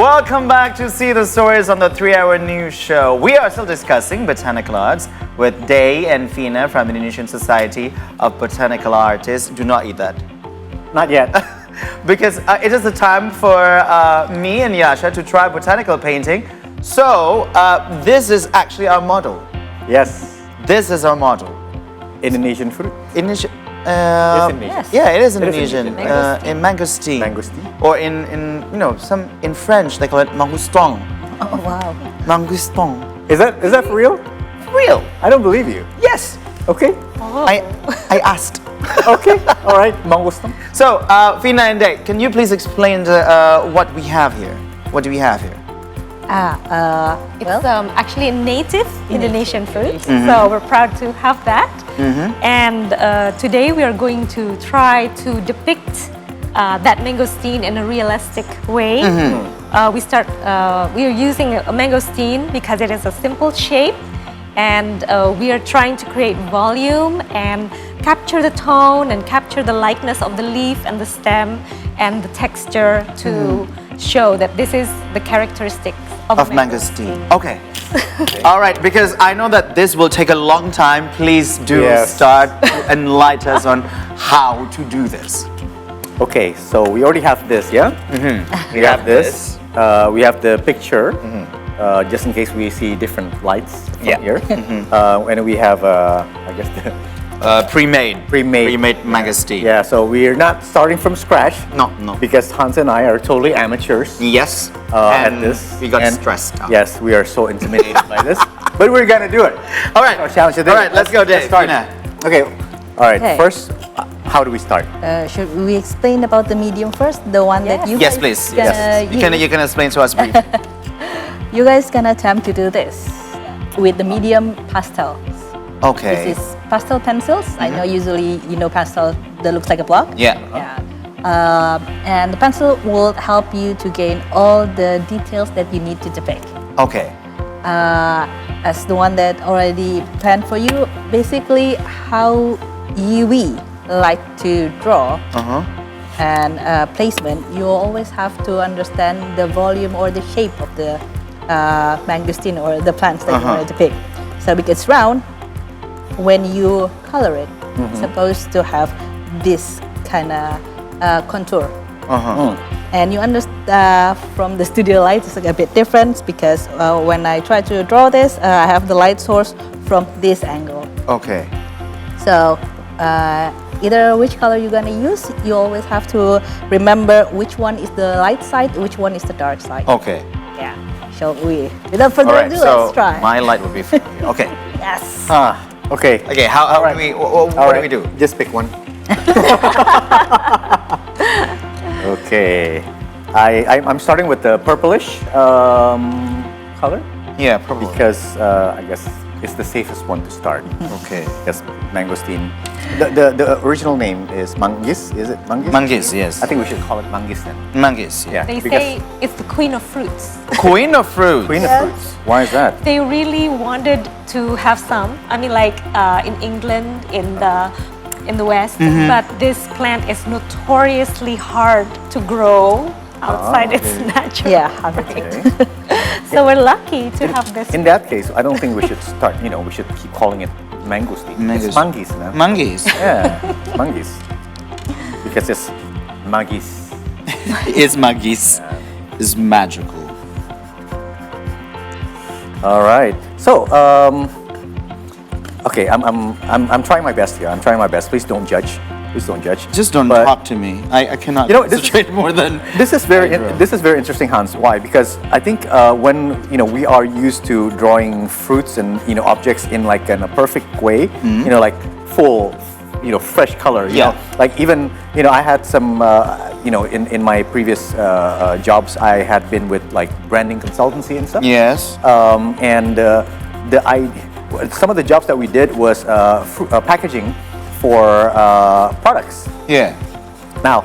Welcome back to See the Stories on the 3-Hour News Show. We are still discussing botanical arts with Day and Fina from the Indonesian Society of Botanical Artists. Do not eat that. Not yet. Because it is the time for me and Yasha to try botanical painting. So, this is actually our model. Yes. This is our model. Indonesian fruit. Indonesian. It's Indonesian. Yes. Yeah, it is It is Indonesian. Indonesian. In mangosteen. Mangosteen. Or in in French they call it mangoston. Oh, wow. Mangoston. Is that for real? Real? I don't believe you. Yes. Okay. I asked. Okay. All right. Mangosteen. So, Fina and Day, can you please explain what we have here? What do we have here? It's actually a native Indonesian fruit, so we're proud to have that. And today we are going to try to depict that mangosteen in a realistic way. We are using a mangosteen because it is a simple shape, and we are trying to create volume and capture the tone and capture the likeness of the leaf and the stem and the texture to show that this is the characteristics of mangosteen. Okay. All right, because I know that this will take a long time. Please do start to enlighten us on how to do this. Okay. So we already have this, yeah. We have this. We have the picture, just in case we see different lights from here. And we have, I guess, the Pre-made pre-made mangosteen. Yeah. So we're not starting from scratch. No. Because Hans and I are totally amateurs. Yes. At And this. we got And stressed out. Yes, we are so intimidated by this, but we're gonna do it. All right. Our challenge today. All right, let's go, Dave. start. Fina. Okay. All right. Okay. First, how do we start? Should we explain about the medium first? The one that you Yes, guys please. gonna use? You can explain to us briefly. You guys can attempt to do this with the medium pastels. Okay. This is pastel pencils. I know usually you know pastel that looks like a block. Yeah. And the pencil will help you to gain all the details that you need to depict. Okay. As the one that already planned for you, basically how we like to draw and placement, you always have to understand the volume or the shape of the mangosteen or the plants that you want to depict. So because it's round, when you color it, it's supposed to have this kind of contour. And you understand from the studio light, it's like a bit different because when I try to draw this, I have the light source from this angle. Okay. So either which color you're gonna use, you always have to remember which one is the light side, which one is the dark side. Okay. Yeah. Shall we? Without further All right. ado, So let's try. my light will be for you. Okay. Yes. Okay. Okay. How do we? What do we do? Just pick one. Okay. I'm starting with the purplish color Yeah, probably. because I guess it's the safest one to start. Okay. Because mangosteen. The original name is manggis. Is it manggis? Manggis, yes. I think we should call it manggis then. Manggis. Yeah. They because say it's the queen of fruits. Queen of fruits. queen of fruits. Why is that? They really wanted to have some. I mean, like in England, in the West, but this plant is notoriously hard to grow outside its natural. Yeah. Okay. So we're lucky to have this. In that case, I don't think we should start. We should keep calling it mangosteen. It's manggis now. Manggis. Yeah, manggis. Because it's magis. It's manggis. It's magical. All right. So, okay, I'm trying my best here. I'm trying my best. Please don't judge. Please don't judge. Just don't But- talk to me. I cannot this- concentrate more than. This is very interesting, Hans. Why? Because I think when we are used to drawing fruits and objects in like in a perfect way, like full, fresh color. You Yeah. know, like even I had some in my previous jobs I had been with like branding consultancy and stuff. Yes. And some of the jobs that we did was packaging for products. Yeah. Now,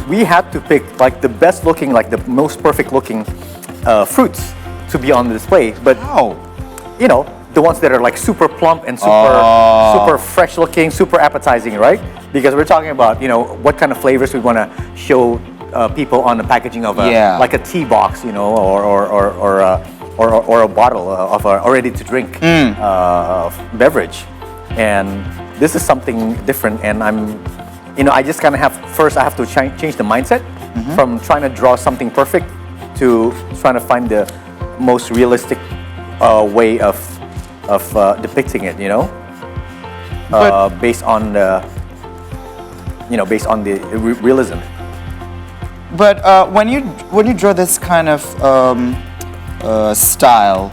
we had to pick like the best looking, like the most perfect looking fruits to be on the display. But How? the ones that are like super plump and super fresh looking, super appetizing, right? Because we're talking about what kind of flavors we want to show people on the packaging of like a tea box, you know, or a bottle of a ready to drink beverage. And this is something different, and I just kind of I have to change the mindset from trying to draw something perfect to trying to find the most realistic way of depicting it, you know, based on the realism. But when you draw this kind of style,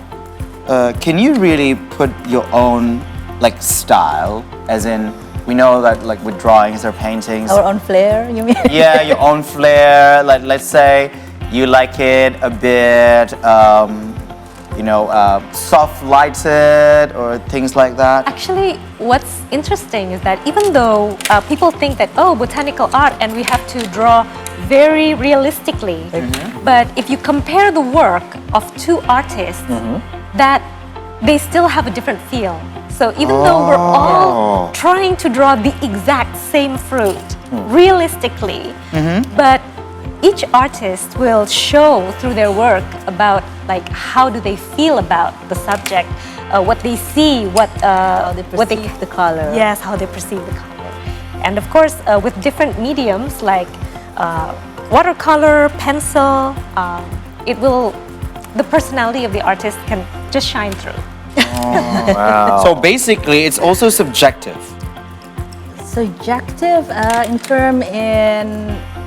can you really put your own like style, as in we know that like with drawings or paintings, Our own flair, you mean? yeah, your own flair. Like let's say you like it a bit, soft lighted or things like that. Actually, what's interesting is that even though people think that, oh, botanical art and we have to draw very realistically, but if you compare the work of two artists, that they still have a different feel. So even though we're all trying to draw the exact same fruit realistically, but each artist will show through their work about like how do they feel about the subject, what they see, How they perceive the color. Yes, how they perceive the color. And of course, with different mediums like watercolor, pencil, the personality of the artist can just shine through. Wow. So basically, it's also subjective. Subjective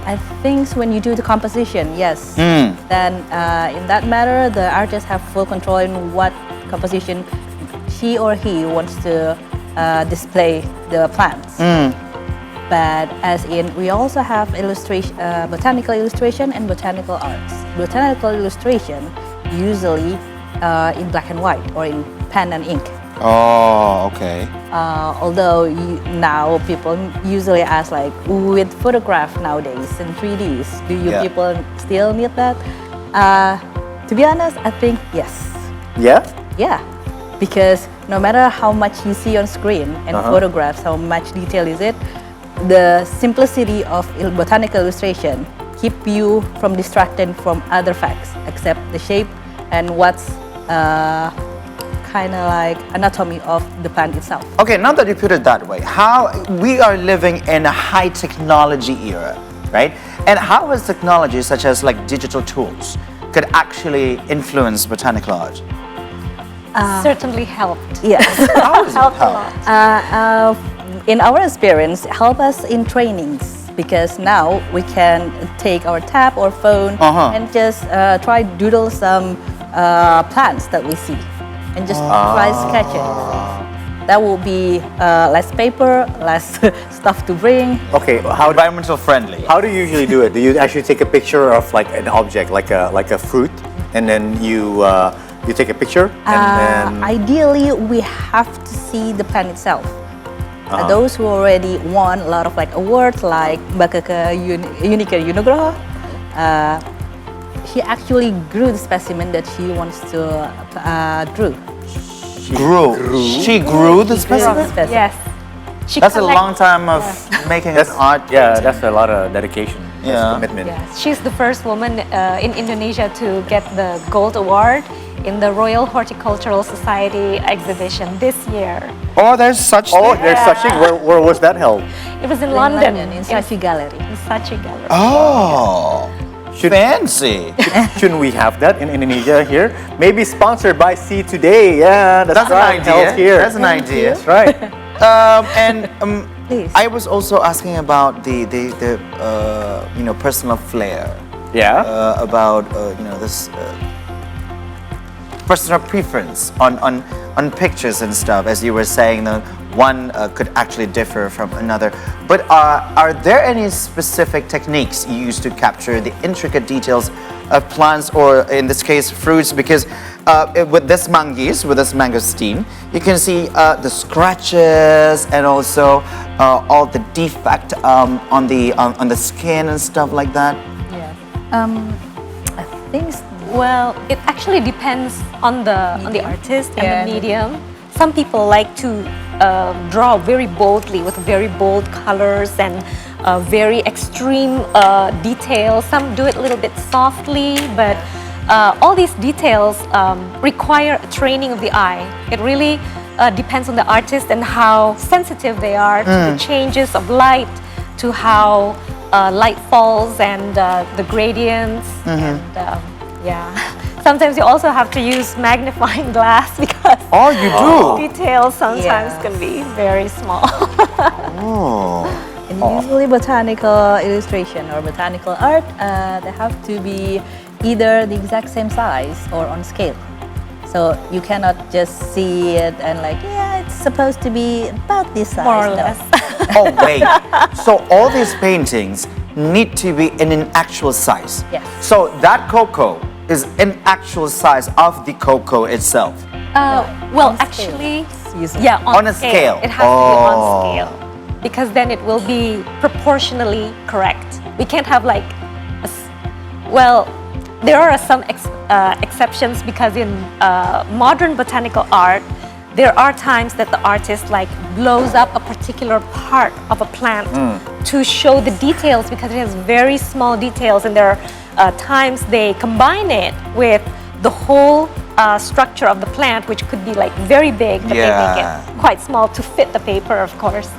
I think when you do the composition, yes. Then in that matter, the artist have full control in what composition she or he wants to display the plants. But as in, we also have illustration, botanical illustration and botanical arts. Botanical illustration usually in black and white or in pen and ink. Oh, okay. Although now people usually ask like, with photograph nowadays in 3Ds, do you people still need that? To be honest, I think yes. Yeah? Yeah, because no matter how much you see on screen and photographs, how much detail is it, the simplicity of botanical illustration keep you from distracting from other facts, except the shape and what's kind of like anatomy of the plant itself. Okay, now that you put it that way, how we are living in a high technology era, right? And how has technology such as like digital tools could actually influence botanical art? Certainly helped. Yes. How has it Helped a helped? lot. In our experience, help us in trainings because now we can take our tab or phone and just try doodle some plants that we see and just try sketch it. That will be less paper, less stuff to bring. Okay, Environmental friendly. how do you usually do it? Do you actually take a picture of like an object, like a fruit, and then you take a picture, and then Ideally, we have to see the plant itself. Those who already won a lot of like awards, like Mbak Unika Yunugroho, she actually grew the specimen that she wants to drew. She grew the specimen? Yes. She That's a collect- long time of making an art. yeah, that's a lot of dedication, Yeah. commitment. Yes, she's the first woman in Indonesia to get the gold award in the Royal Horticultural Society exhibition this year. Oh, there's such Oh, thing? there's such thing. Where was that held? It was in London, in Saatchi Gallery. in Saatchi Gallery. Oh, fancy. Shouldn't we have that in Indonesia here? Maybe sponsored by See Today. Yeah, That's an right, held idea. here. That's an idea. That's right. Please. I was also asking about the personal flair. Yeah. About this personal preference on pictures and stuff. As you were saying, one could actually differ from another. But are there any specific techniques used to capture the intricate details of plants, or in this case, fruits? Because with this mangosteen, you can see the scratches and also all the defect on the skin and stuff like that. Yeah. I think Well, it actually depends on the artist and Yeah. the medium. Some people like to draw very boldly with very bold colors and very extreme details. Some do it a little bit softly, but all these details require a training of the eye. It really depends on the artist and how sensitive they are to the changes of light, to how light falls and the gradients. And yeah, sometimes you also have to use magnifying glass because Oh, you do? details sometimes Yes. can be very small. Oh. And usually botanical illustration or botanical art, they have to be either the exact same size or on scale. So you cannot just see it and like, yeah, it's supposed to be about this size. More or No. less. Oh, wait. So all these paintings need to be in an actual size. Yes. So that cocoa is an actual size of the cocoa itself. Well, on scale. actually, Usually. yeah, On a scale. It has to be on Oh. scale because then it will be proportionally correct. We can't have like, well, there are some exceptions because in modern botanical art, there are times that the artist like blows up a particular part of a plant to show the details because it has very small details, and there are times they combine it with the whole structure of the plant, which could be like very big, but they make Yeah. it quite small to fit the paper, of course.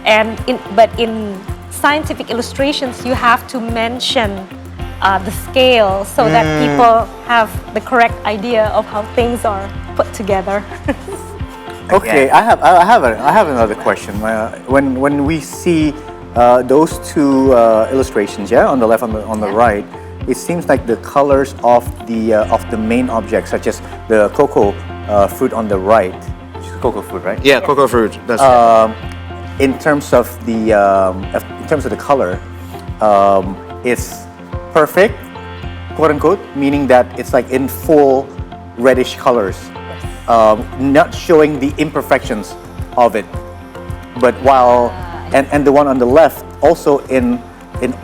And but in scientific illustrations, you have to mention the scale so that people have the correct idea of how things are put together. Okay, I have another question. When we see those two illustrations, yeah, on the left and on the right, it seems like the colors of the main object, such as the cocoa fruit on the right, which is cocoa fruit, right? Yeah, cocoa fruit. That's In terms of the color, it's perfect, quote unquote, meaning that it's like in full reddish colors, not showing the imperfections of it. But while and the one on the left also in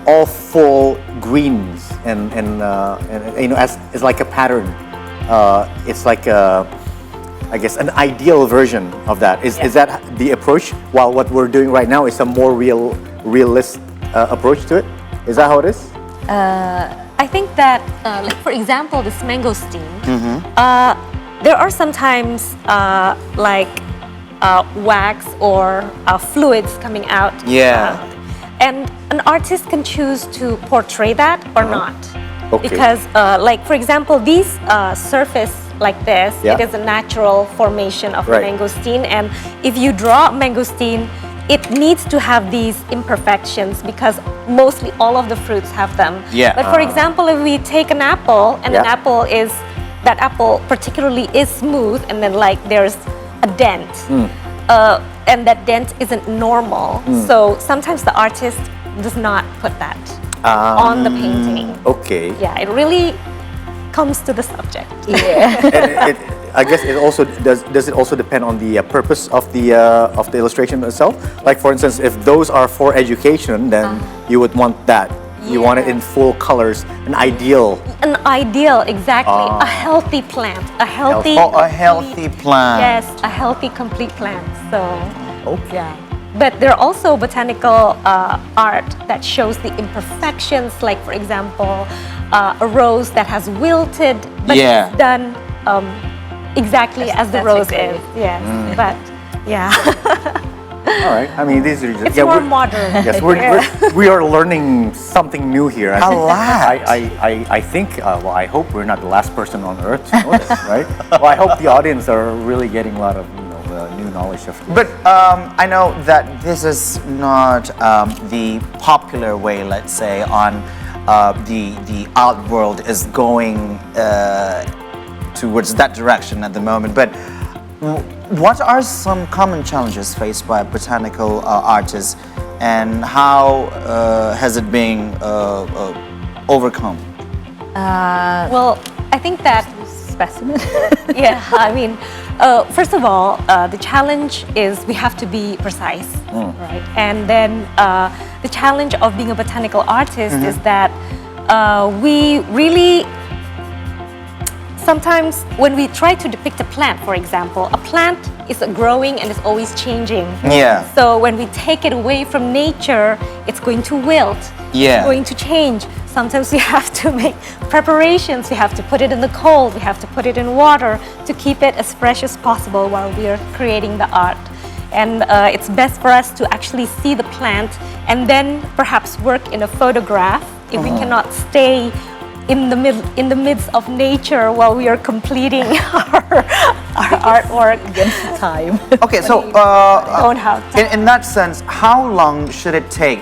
all full greens and you know, as it's like a pattern. It's like I guess an ideal version of that. Is that the approach? While what we're doing right now is a more realist approach to it. Is that how it is? I think that, like for example, this mangosteen, there are sometimes like wax or fluids coming out. Yeah. And an artist can choose to portray that or not. Okay. Because, like for example, these surface like this, Yeah. it is a natural formation of Right. mangosteen. And if you draw mangosteen, it needs to have these imperfections because mostly all of the fruits have them. Yeah. But for example, if we take an apple and Yeah. that apple particularly is smooth and then like there's a dent, and that dent isn't normal. So sometimes the artist does not put that on the painting. Okay. Yeah, it really comes to the subject. Yeah. And I guess it also does it also depend on the purpose of the illustration itself? Like for instance, if those are for education, then you would want that. You want it in full colors, an ideal. An ideal, exactly. A healthy plant. A healthy. Oh, a healthy plant. Yes, a healthy, complete plant. So, Okay. yeah. But there are also botanical art that shows the imperfections, like for example, a rose that has wilted, but Yeah. it's done exactly as the rose is. Aesthetically. Yes, but yeah, All right. I mean, these are just it's more we're- modern. Yes, we are learning something new here. A lot. I think, well, I hope we're not the last person on earth to know this, right? Well, I hope the audience are really getting a lot of new knowledge of this. But I know that this is not the popular way, let's say, on the art world is going towards that direction at the moment. But what are some common challenges faced by botanical artists, and how has it been overcome? Well, I think that Specimen. yeah, I mean, first of all, the challenge is we have to be precise, right? And then the challenge of being a botanical artist is that we really sometimes when we try to depict a plant, for example, a plant is growing and is always changing. Yeah. So when we take it away from nature, it's going to wilt. Yeah. It's going to change. Sometimes we have to make preparations. We have to put it in the cold. We have to put it in water to keep it as fresh as possible while we are creating the art. And it's best for us to actually see the plant and then perhaps work in a photograph if we cannot stay in the midst of nature while we are completing our artwork. Against time. Okay, so Don't have time. in that sense, how long should it take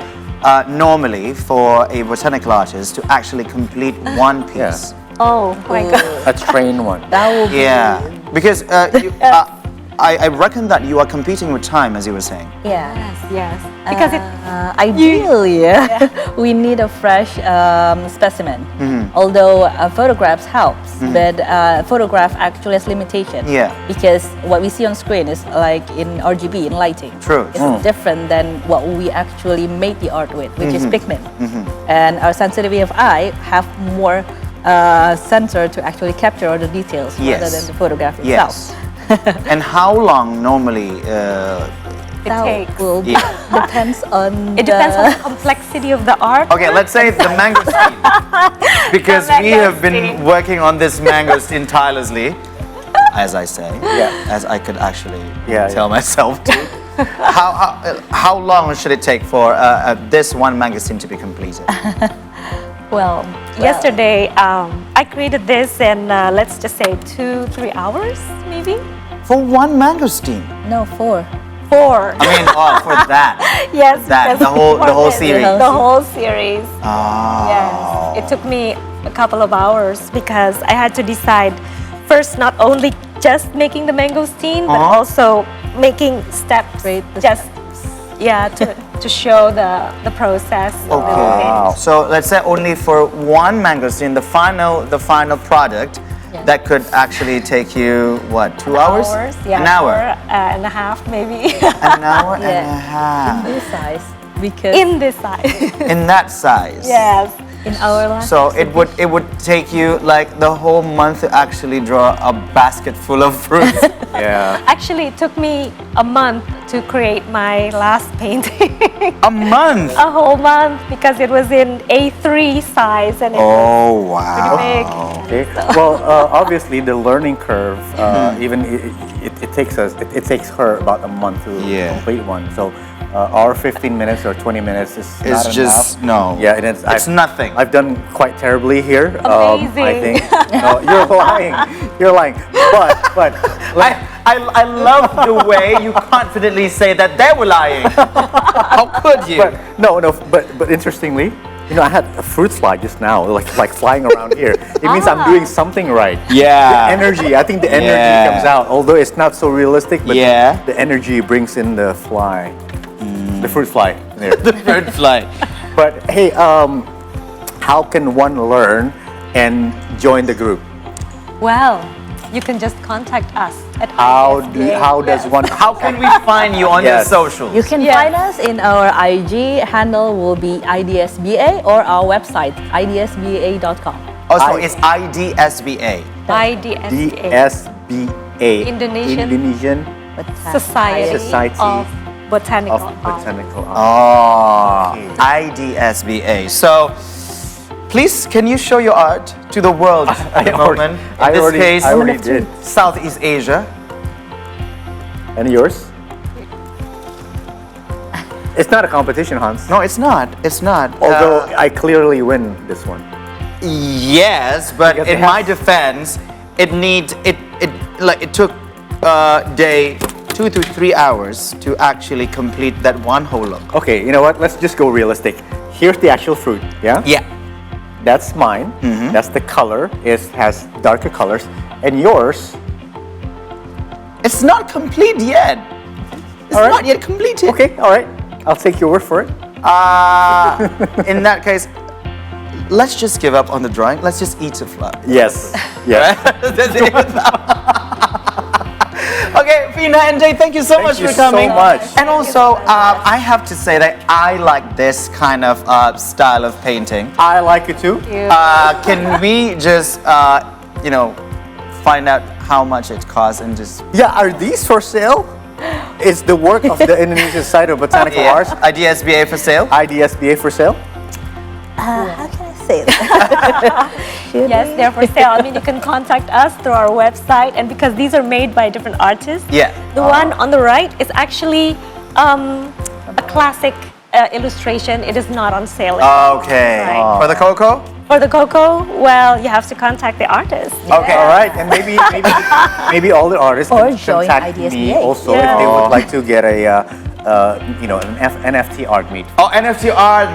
normally for a botanical artist to actually complete one piece? Oh my God. A train one. That will be Yeah, because I reckon that you are competing with time, as you were saying. yeah. Yes. Because it Ideally, we need a fresh specimen. Although photographs helps, but photograph actually has limitation. Yeah. Because what we see on screen is like in RGB, in lighting. True. It's different than what we actually made the art with, which is pigment. And our sensitivity of eye have more sensor to actually capture all the details rather Yes. than the photograph itself. Yes. And how long normally? it That takes. will depends on It depends on the complexity of the art. Okay, let's say the mangosteen, because we have been mangosteen. working on this mangosteen tirelessly, as I say, as I could actually tell myself to. How long should it take for this one mangosteen to be completed? Well, yesterday I created this in let's just say 2-3 hours maybe. For one mangosteen? No, 4. 4. I mean, for that. Yes, That, because the whole for series. The whole series. Oh. Yes. It took me a couple of hours because I had to decide first not only just making the mangosteen but also making steps Create the just to show the process of the paint. So let's say only for one mangosteen, the final product, that could actually take you what, 2 hours? Yeah, An hour. and a half maybe. An hour and a half. This size, because In this size. In that size. Yes. in our last So it would take you like the whole month to actually draw a basket full of fruits. Yeah. Actually, it took me a month to create my last painting. A month. A whole month because it was in A3 size and it was Oh wow. big. Okay. Well, obviously the learning curve, even it takes her about a month to complete one. So our 15 minutes or 20 minutes is It's not just enough. no. Yeah, and It's nothing. I've done quite terribly here. I Amazing. think. No, you're lying. You're lying. But I love the way you confidently say that they were lying. How could you? but interestingly, I had a fruit fly just now, like flying around here. It means I'm doing something right. Yeah. The energy, I think the energy Yeah. comes out, although it's not so realistic, but Yeah. the energy brings in the fly. The fruit fly. There. The bird fly. But hey, how can one learn and join the group? Well, you can just contact us at How IDSBA. does one? How can we find you on your Yes. socials? You can Yes. find us in our IG handle will be IDSBA or our website idsba.com. Also, it's IDSBA. IDSBA. DSBA. Indonesian Society of Botanical of Art. Botanical Art. Oh, IDSBA. So, please, can you show your art to the world at the moment? In this case, I already did. Southeast Asia. And yours? It's not a competition, Hans. No, it's not. It's not. Although I clearly win this one. Yes, but Because in they my have- defense, it took day 2 to 3 hours to actually complete that one whole look. Okay, you know what? Let's just go realistic. Here's the actual fruit, yeah? Yeah. That's mine. That's the color. It has darker colors. And yours, It's not complete yet. It's All right. not yet completed. okay, all right. I'll take your word for it. In that case, let's just give up on the drawing. Let's just eat the flower. Yes. Yes. That's it. Okay, Fina and Jay, thank you so much you for so coming. much. And also, I have to say that I like this kind of style of painting. I like it too. Can we just, find out how much it costs and just Yeah, are these for sale? It's the work of the Indonesian Society of Botanical Arts. IDSBA for sale? IDSBA for sale? How can I say that? Yes, they're for sale. I mean, you can contact us through our website, and because these are made by different artists, Yeah. the one on the right is actually a classic illustration. It is not on sale. Okay. Right. For the cocoa? For the cocoa, well, you have to contact the artist. Okay. All right, and maybe all the artists Or can join contact me IDSBA. also if they would like to get a an NFT art made. Oh, NFT art,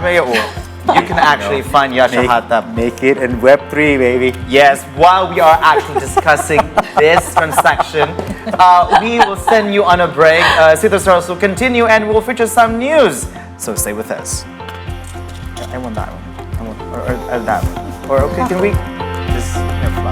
you can actually find Yasha Hatab. Make it in Web3, baby. Yes, while we are actually discussing this transaction, we will send you on a break. Sita Stars will continue and we'll feature some news. So stay with us. I want that one. Or that one. Or okay, can we just fly?